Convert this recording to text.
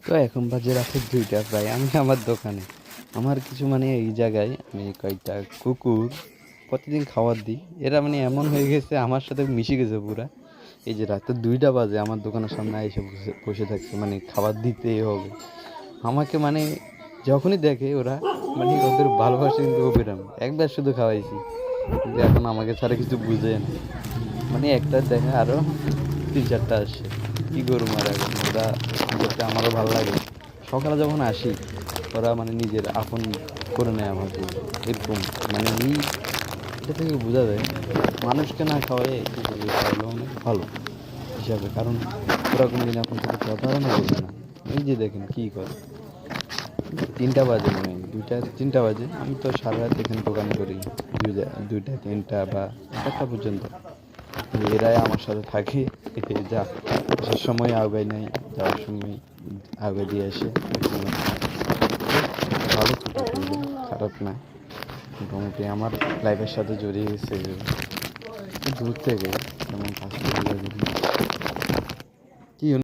তো এখন বাজে রাতে 2টা প্রায়। আমি আমার দোকানে। আমার কিছু মানে এই জায়গায় আমি কয়েকটা কুকুর প্রতিদিন খাবার দিই। এরা মানে এমন হয়ে গেছে আমার সাথে মিশে গেছে পুরা। এই যে রাতে 2টা বাজে আমার দোকানের সামনে এসে বসে বসে থাকছে মানে খাবার দিতেই হবে। আমাকে মানে যখনই দেখে ওরা মানে ওদের ভালোবাসা কিন্তু অবিরাম। একবার শুধু খাওয়াইছি। কিন্তু এখন আমাকে ছাড়া কিছু বুঝে না। মানে একটা দেখে আরো 3-4টা আসছে। কি করবো আর এখন ওরা দেখতে আমারও ভালো লাগে। সকালে যখন আসি ওরা মানে নিজের আপন করে নেয় আমাকে এরকম। মানে এটা থেকে বোঝা যায় মানুষকে না খাওয়াই কুকুরকে খাওয়ালে অনেক ভালো হিসাবে, কারণ ওরা কোনোদিন এখন থেকে প্রতারণা করবে না। এই যে দেখেন কি করে। 3টা বাজে মনে হয়, 2টা 3টা বাজে। আমি তো সারা রাত এখানে দোকান করি। 2টা 3টা বা 4টা পর্যন্ত। এরাই আমার সাথে থাকে। যা আসার সময় আগায় নেয়, যাওয়ার সময় আগে দিয়ে আসে। ভালো কুকুরগুলো, খারাপ না। মোটামুটি আমার লাইফের সাথে জড়িয়ে গেছে এগুলো। দূর থেকে যেমন 5 কিলোমিটার দূরে।